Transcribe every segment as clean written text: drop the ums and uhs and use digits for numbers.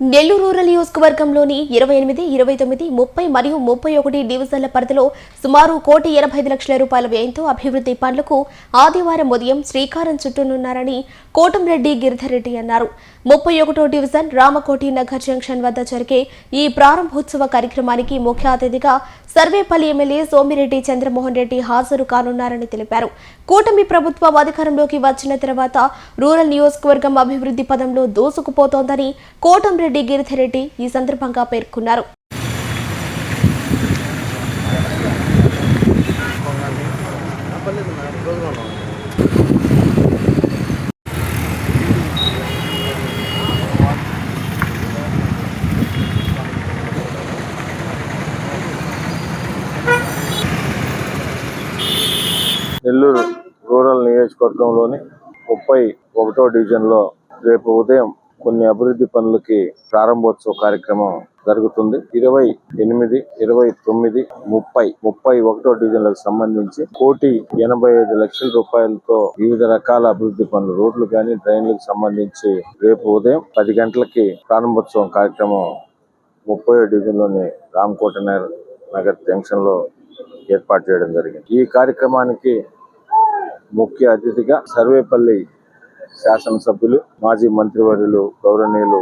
Nellore rural నియోజకవర్గంలోని 28, 29, 30 మరియు 31 డివిజన్ల పరిధిలో సుమారు ₹1,80,00,000 వ్యయంతో అభివృద్ధి పనులకు ఆదివారం ఉదయం శ్రీకారం చుట్టనున్నారని కోటంరెడ్డి గిరిధర్ రెడ్డి అన్నారు. 31వ డివిజన్ రామకోటి నగర్ జంక్షన్ వద్ద జరిగే ఈ ప్రారంభోత్సవ కార్యక్రమానికి ముఖ్య అతిథిగా సర్వేపల్లి ఎమ్మెల్యే సోమిరెడ్డి చంద్రమోహన్ రెడ్డి హాజరు కానున్నారని తెలిపారు. కూటమి ప్రభుత్వం అధికారంలోకి వచ్చిన తర్వాత రూరల్ నియోజకవర్గం అభివృద్ధి పదంలో దూసుకుపోతోందని కోటంరెడ్డి గిరిధర్ రెడ్డి ఈ సందర్భంగా పేర్కొన్నారు. నెల్లూరు రూరల్ నియోజకవర్గంలోని 31వ డివిజన్లో రేపు ఉదయం కొన్ని అభివృద్ధి పనులకి ప్రారంభోత్సవ కార్యక్రమం జరుగుతుంది. 28, 29, 30, 31వ డివిజన్లకు సంబంధించి ₹1,85,00,000 వివిధ రకాల అభివృద్ధి పనులు, రోడ్లు కానీ డ్రైన్లకు సంబంధించి రేపు ఉదయం 10 గంటలకి ప్రారంభోత్సవం కార్యక్రమం 30వ డివిజన్లోని రామకోట నగర్ జంక్షన్ లో ఏర్పాటు చేయడం జరిగింది. ఈ కార్యక్రమానికి ముఖ్య అతిథిగా సర్వేపల్లి శాసనసభ్యులు, మాజీ మంత్రివర్యులు గౌరవనీయులు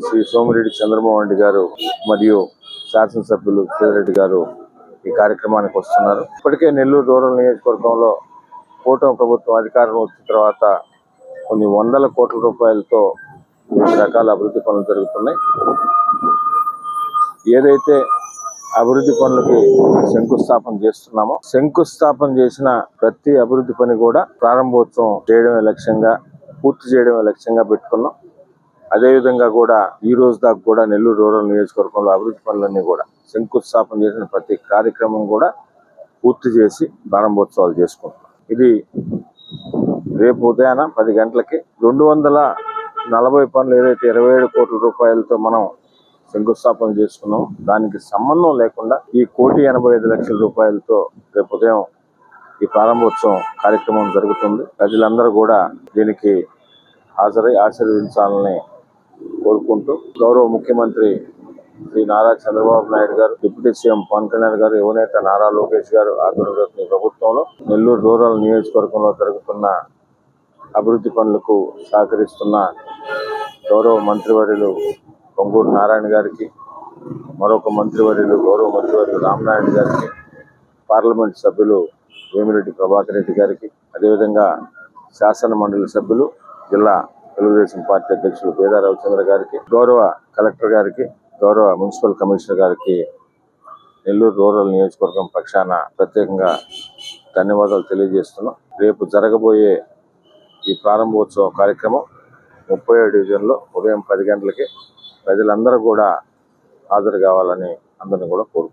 శ్రీ సోమిరెడ్డి చంద్రమోహన్ రెడ్డి గారు మరియు శాసనసభ్యులు రెడ్డి గారు ఈ కార్యక్రమానికి వస్తున్నారు. ఇప్పటికే నెల్లూరు రూరల్ నియోజకవర్గంలో కూటమి ప్రభుత్వం అధికారం వచ్చిన తర్వాత కొన్ని వందల కోట్ల రూపాయలతో వివిధ రకాల అభివృద్ధి పనులు జరుగుతున్నాయి. ఏదైతే అభివృద్ధి పనులకి శంకుస్థాపన చేస్తున్నామో, శంకుస్థాపన చేసిన ప్రతి అభివృద్ధి పని కూడా ప్రారంభోత్సవం చేయడమే లక్ష్యంగా, పూర్తి చేయడమే లక్ష్యంగా పెట్టుకున్నాం. అదేవిధంగా కూడా ఈ రోజు దాకా కూడా నెల్లూరు రూరల్ నియోజకవర్గంలో అభివృద్ధి పనులన్నీ కూడా శంకుస్థాపన చేసిన ప్రతి కార్యక్రమం కూడా పూర్తి చేసి ప్రారంభోత్సవాలు చేసుకుంటున్నాం. ఇది రేపు ఉదయాన 10 గంటలకి 240 పనులు ఏదైతే 27 కోట్ల రూపాయలతో మనం శంకుస్థాపన చేసుకున్నాం, దానికి సంబంధం లేకుండా ఈ ₹1,85,00,000 రేపు ఉదయం ఈ ప్రారంభోత్సవం కార్యక్రమం జరుగుతుంది. ప్రజలందరూ కూడా దీనికి హాజరై ఆశీర్వదించాలని కోరుకుంటూ, గౌరవ ముఖ్యమంత్రి శ్రీ నారా చంద్రబాబు నాయుడు గారు, డిప్యూటీ సీఎం పవన్ కళ్యాణ్ గారు, యువనేత నారా లోకేష్ గారు ఆధ్వర్యంలో ప్రభుత్వంలో నెల్లూరు రూరల్ నియోజకవర్గంలో జరుగుతున్న అభివృద్ధి పనులకు సహకరిస్తున్న గౌరవ మంత్రివర్యులు పొంగూరు నారాయణ గారికి, మరొక మంత్రివర్యులు గౌరవ మంత్రివర్యులు రామనారాయణ గారికి, పార్లమెంట్ సభ్యులు వేమిరెడ్డి ప్రభాకర్ రెడ్డి గారికి, అదేవిధంగా శాసన మండలి సభ్యులు జిల్లా తెలుగుదేశం పార్టీ అధ్యక్షులు పేదా రవిచంద్ర గారికి, గౌరవ కలెక్టర్ గారికి, గౌరవ మున్సిపల్ కమిషనర్ గారికి నెల్లూరు రూరల్ నియోజకవర్గం పక్షాన ప్రత్యేకంగా ధన్యవాదాలు తెలియజేస్తున్నాం. రేపు జరగబోయే ఈ ప్రారంభోత్సవ కార్యక్రమం 30వ డివిజన్లో ఉదయం 10 గంటలకి ప్రజలందరూ కూడా హాజరు కావాలని అందరిని కూడా కోరుకుంటున్నాం.